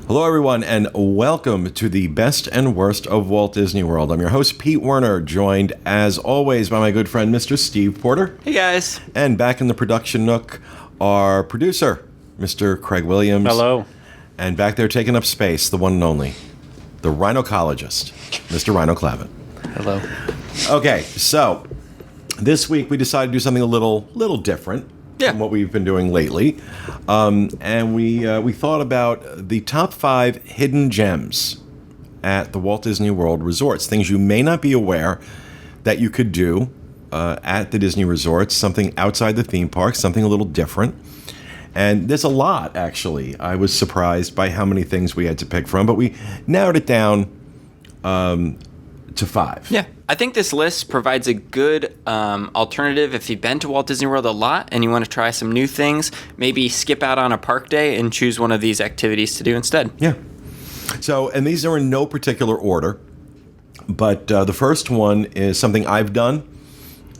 Hello, everyone, and welcome to the best and worst of Walt Disney World. I'm your host, Pete Werner, joined, as always, by my good friend, Mr. Steve Porter. Hey, guys. And back in the production nook, our producer, Mr. Craig Williams. Hello. And back there taking up space, the one and only, the rhinocologist, Mr. Rhino Clavin. Hello. Okay, so this week we decided to do something a little different. From what we've been doing lately. And we thought about the top 5 hidden gems at the Walt Disney World resorts. Things you may not be aware that you could do at the Disney resorts, something outside the theme park, something a little different. And there's a lot, actually. I was surprised by how many things we had to pick from, but we narrowed it down to 5. Yeah. I think this list provides a good alternative if you've been to Walt Disney World a lot and you want to try some new things. Maybe skip out on a park day and choose one of these activities to do instead. Yeah. So, and these are in no particular order, but the first one is something I've done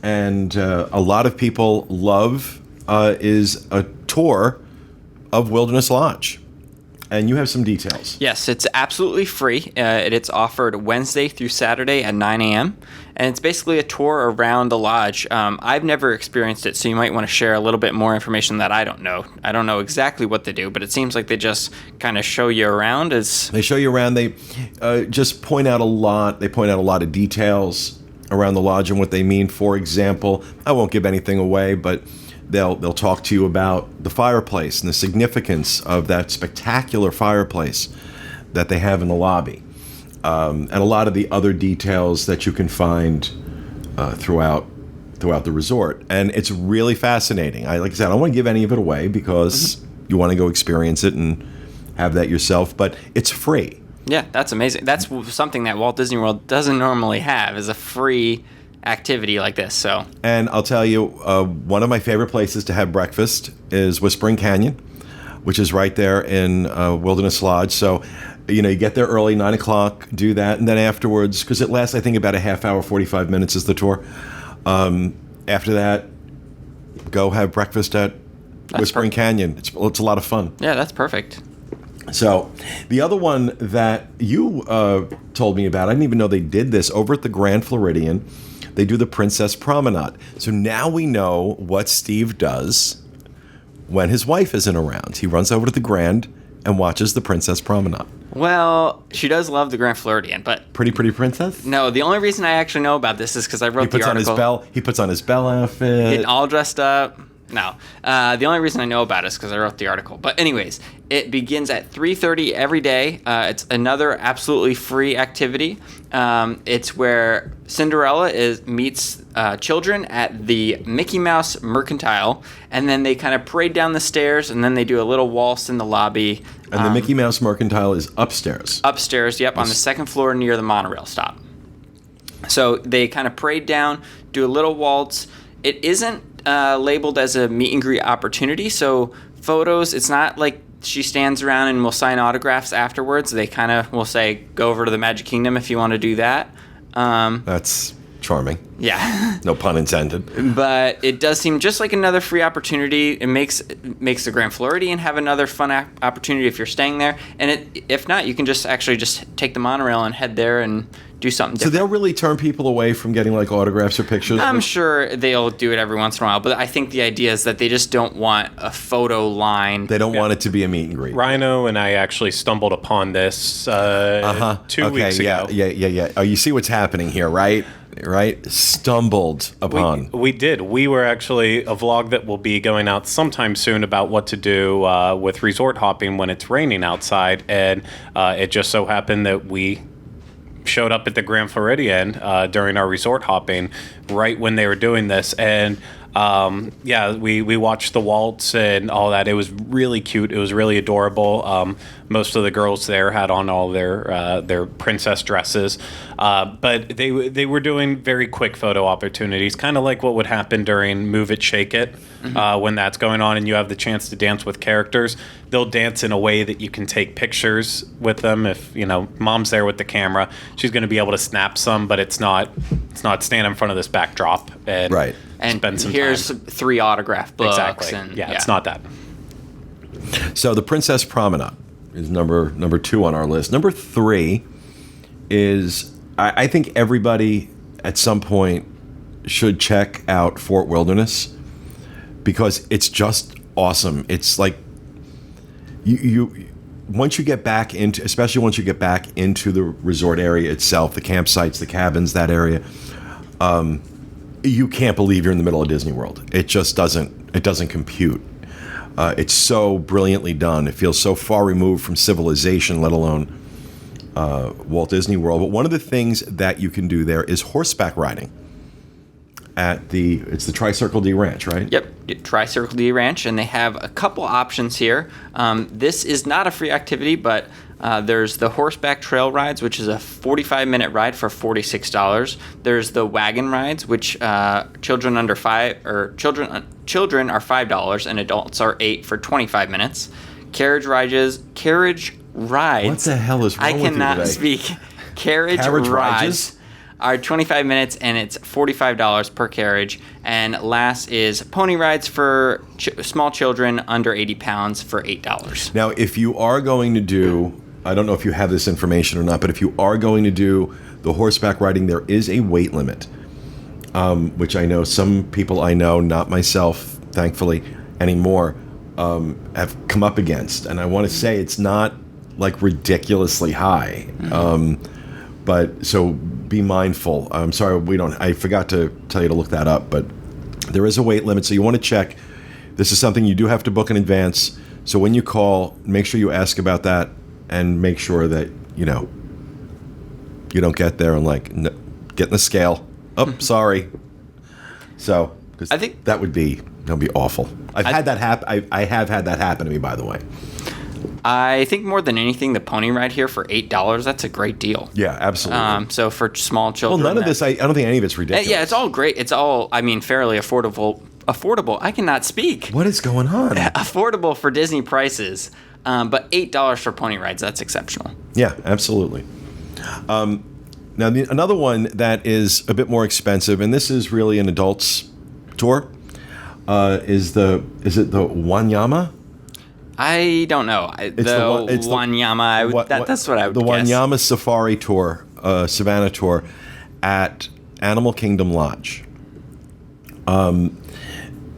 and a lot of people love is a tour of Wilderness Lodge. And you have some details. Yes, it's absolutely free. It's offered Wednesday through Saturday at 9 a.m. And it's basically a tour around the lodge. I've never experienced it, so you might want to share a little bit more information that I don't know. I don't know exactly what they do, but it seems like they just kind of show you around. They show you around. They just point out a lot. They point out a lot of details around the lodge and what they mean. For example, I won't give anything away, but They'll talk to you about the fireplace and the significance of that spectacular fireplace that they have in the lobby, and a lot of the other details that you can find throughout the resort. And it's really fascinating. Like I said, I don't want to give any of it away because you want to go experience it and have that yourself, but it's free. Yeah, that's amazing. That's something that Walt Disney World doesn't normally have, is a free activity like this. And I'll tell you, one of my favorite places to have breakfast is Whispering Canyon, which is right there in Wilderness Lodge. So, you get there early, 9 o'clock, do that, and then afterwards, because it lasts, I think, about a half hour, 45 minutes is the tour. After that, go have breakfast at Whispering Canyon. It's a lot of fun. Yeah, that's perfect. So, the other one that you told me about, I didn't even know they did this, over at the Grand Floridian. They do the Princess Promenade. So now we know what Steve does when his wife isn't around. He runs over to the Grand and watches the Princess Promenade. Well, she does love the Grand Floridian, but... Pretty princess? No, the only reason I actually know about this is because I wrote the article. He puts on his bell outfit. Getting all dressed up. No. The only reason I know about it is because I wrote the article. But anyways, it begins at 3:30 every day. It's another absolutely free activity. It's where Cinderella meets children at the Mickey Mouse Mercantile, and then they kind of parade down the stairs, and then they do a little waltz in the lobby. And the Mickey Mouse Mercantile is upstairs. Upstairs, yep, on the second floor near the monorail stop. So they kind of parade down, do a little waltz. It isn't labeled as a meet and greet opportunity, so photos, it's not like she stands around and will sign autographs afterwards. They kind of will say, go over to the Magic Kingdom if you want to do that. That's charming. Yeah. No pun intended. But it does seem just like another free opportunity. It makes the Grand Floridian have another fun opportunity if you're staying there. And if not, you can just take the monorail and head there and do something different. So they'll really turn people away from getting like autographs or pictures? I'm sure they'll do it every once in a while, but I think the idea is that they just don't want a photo line. They don't want it to be a meet and greet. Rhino and I actually stumbled upon this 2 weeks ago. Yeah. Oh, you see what's happening here, right? Stumbled upon. We did. We were actually a vlog that will be going out sometime soon about what to do with resort hopping when it's raining outside, and it just so happened that we showed up at the Grand Floridian during our resort hopping right when they were doing this, and we watched the waltz and all that. It was really cute. It was really adorable. Most of the girls there had on all their princess dresses, but they were doing very quick photo opportunities, kind of like what would happen during Move It, Shake It, when that's going on and you have the chance to dance with characters. They'll dance in a way that you can take pictures with them. If mom's there with the camera, she's going to be able to snap some, but it's not stand in front of this backdrop and right. And spend some here's time. 3 autograph books. Exactly. And, yeah, it's not that. So the Princess Promenade. is number 2 on our list. Number 3 is I think everybody at some point should check out Fort Wilderness because it's just awesome. It's like you once you get back into, especially once you get back into the resort area itself, the campsites, the cabins, that area, you can't believe you're in the middle of Disney World. It just doesn't compute. It's so brilliantly done. It feels so far removed from civilization, let alone Walt Disney World. But one of the things that you can do there is horseback riding it's the Tri-Circle D Ranch, right? Yep, Tri-Circle D Ranch, and they have a couple options here. This is not a free activity, but there's the horseback trail rides, which is a 45-minute ride for $46. There's the wagon rides, which children under 5 or children are $5 and adults are $8 for 25 minutes. Carriage rides. What the hell is wrong I with you cannot today? speak. Carriage rides rides are 25 minutes and it's $45 per carriage. And last is pony rides for small children under 80 pounds for $8. Now, if you are going to do, I don't know if you have this information or not, but if you are going to do the horseback riding, there is a weight limit, which I know some people I know, not myself, thankfully, anymore, have come up against. And I want to say it's not like ridiculously high. But so be mindful. I'm sorry, I forgot to tell you to look that up, but there is a weight limit, so you want to check. This is something you do have to book in advance. So when you call, make sure you ask about that and make sure that, you don't get there and get in the scale. Oh, sorry. So, 'cause I think that would be awful. I have had that happen to me, by the way. I think more than anything, the pony ride here for $8, that's a great deal. Yeah, absolutely. So for small children. Well, none of this, I don't think any of it's ridiculous. Yeah, it's all great. It's all, fairly affordable. I cannot speak. What is going on? Affordable for Disney prices. But $8 for pony rides, that's exceptional. Yeah, absolutely. Now, another one that is a bit more expensive, and this is really an adult's tour, is it the Wanyama? I don't know. Wanyama. That's what I would guess. The guess. Wanyama Safari Tour, Savannah Tour, at Animal Kingdom Lodge.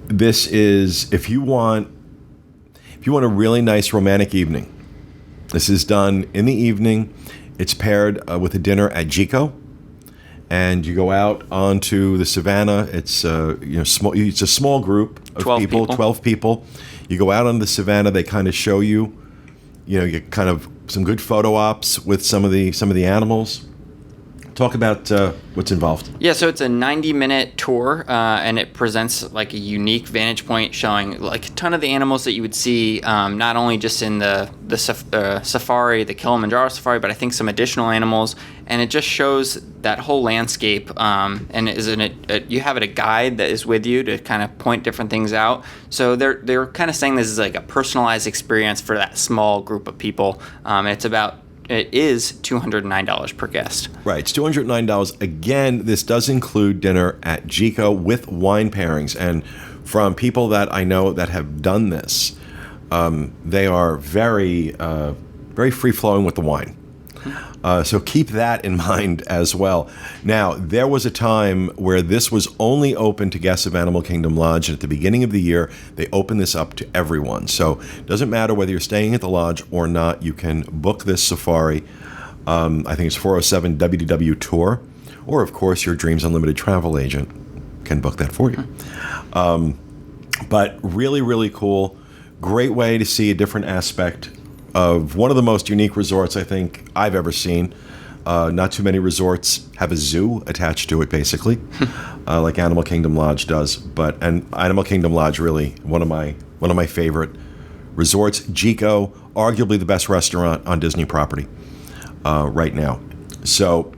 This is if you want a really nice romantic evening. This is done in the evening. It's paired with a dinner at Jico, and you go out onto the Savannah. It's small. It's a small group of 12 people. You go out on the Savannah. They kind of show you, you get kind of some good photo ops with some of the animals. Talk about what's involved. Yeah, so it's a 90-minute tour, and it presents like a unique vantage point showing like a ton of the animals that you would see, not only just in the safari, the Kilimanjaro safari, but I think some additional animals. And it just shows that whole landscape. And you have a guide that is with you to kind of point different things out. So they're kind of saying this is like a personalized experience for that small group of people. It is $209 per guest. Right, it's $209. Again, this does include dinner at Jico with wine pairings. And from people that I know that have done this, they are very, very free-flowing with the wine. So keep that in mind as well. Now, there was a time where this was only open to guests of Animal Kingdom Lodge, and at the beginning of the year, they opened this up to everyone. So it doesn't matter whether you're staying at the lodge or not, you can book this safari. I think it's 407 WDW Tour, or of course, your Dreams Unlimited travel agent can book that for you. But really, really cool. Great way to see a different aspect of one of the most unique resorts I think I've ever seen. Not too many resorts have a zoo attached to it, basically, like Animal Kingdom Lodge does. And Animal Kingdom Lodge, really one of my favorite resorts. Jico, arguably the best restaurant on Disney property right now. So,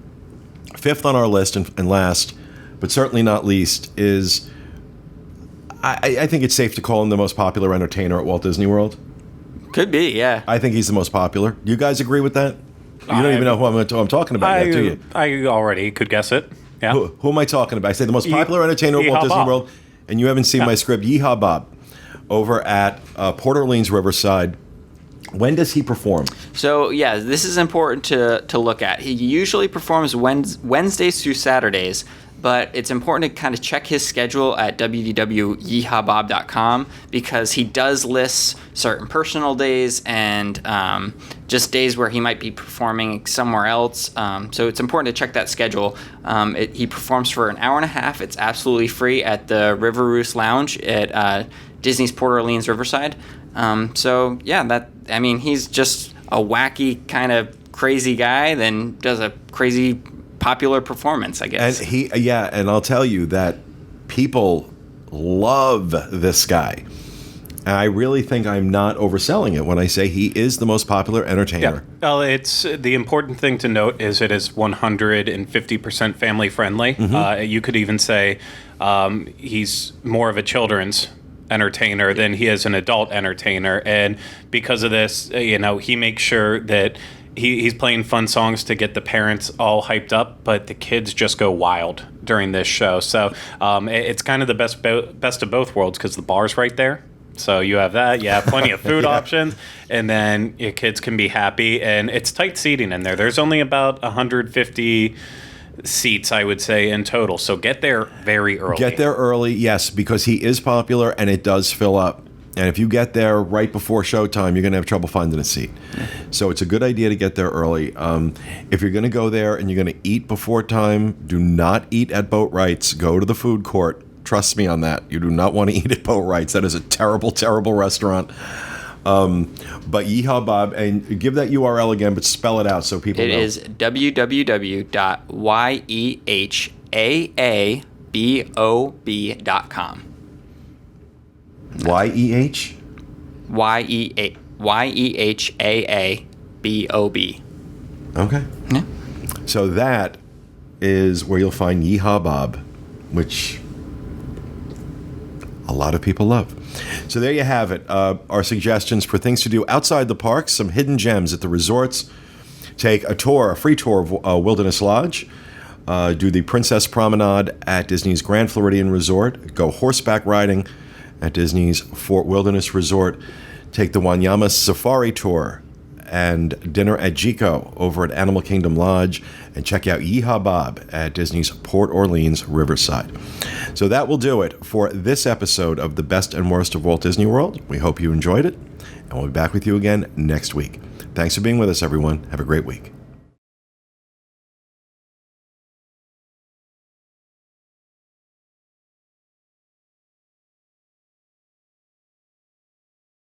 fifth on our list and last, but certainly not least, is I think it's safe to call him the most popular entertainer at Walt Disney World. Could be, yeah. I think he's the most popular. Do you guys agree with that? You don't even know who I'm talking about yet, do you? I already could guess it. Yeah. Who am I talking about? I say the most popular entertainer at Walt Disney Bob. World, and you haven't seen my script. Yeehaw Bob, over at Port Orleans Riverside, When does he perform? So, yeah, this is important to look at. He usually performs Wednesdays through Saturdays, but it's important to kind of check his schedule at wdw.yeehawbob.com because he does list certain personal days and just days where he might be performing somewhere else. So it's important to check that schedule. He performs for an hour and a half. It's absolutely free at the River Roost Lounge at Disney's Port Orleans Riverside. So yeah, he's just a wacky kind of crazy guy, then does a crazy popular performance, I guess. And I'll tell you that people love this guy. And I really think I'm not overselling it when I say he is the most popular entertainer. Yeah. Well, it's the important thing to note is it is 150% family friendly. Mm-hmm. You could even say he's more of a children's entertainer than he is an adult entertainer, and because of this, he makes sure that he's playing fun songs to get the parents all hyped up, but the kids just go wild during this show. So it's kind of the best of both worlds because the bar's right there. So you have that, you have plenty of food options, and then your kids can be happy, and it's tight seating in there. There's only about 150 seats, I would say, in total. So get there very early. Get there early, yes, because he is popular and it does fill up. And if you get there right before showtime, you're going to have trouble finding a seat. So it's a good idea to get there early. If you're going to go there and you're going to eat before time, do not eat at Boatwright's. Go to the food court. Trust me on that. You do not want to eat at Boatwright's. That is a terrible, terrible restaurant. But Yeehaw Bob, and give that URL again, but spell it out so people know. It is www.yeehabob.com. Y-E-H? Yeehabob. Okay. Yeah. So that is where you'll find Yeehaw Bob, which a lot of people love. So there you have it. Our suggestions for things to do outside the parks, some hidden gems at the resorts. Take a free tour of Wilderness Lodge. Do the Princess Promenade at Disney's Grand Floridian Resort. Go horseback riding at Disney's Fort Wilderness Resort. Take the Wanyama Safari Tour and dinner at Jico over at Animal Kingdom Lodge, and check out Yeehaw Bob at Disney's Port Orleans Riverside. So that will do it for this episode of The Best and Worst of Walt Disney World. We hope you enjoyed it, and we'll be back with you again next week. Thanks for being with us, everyone. Have a great week.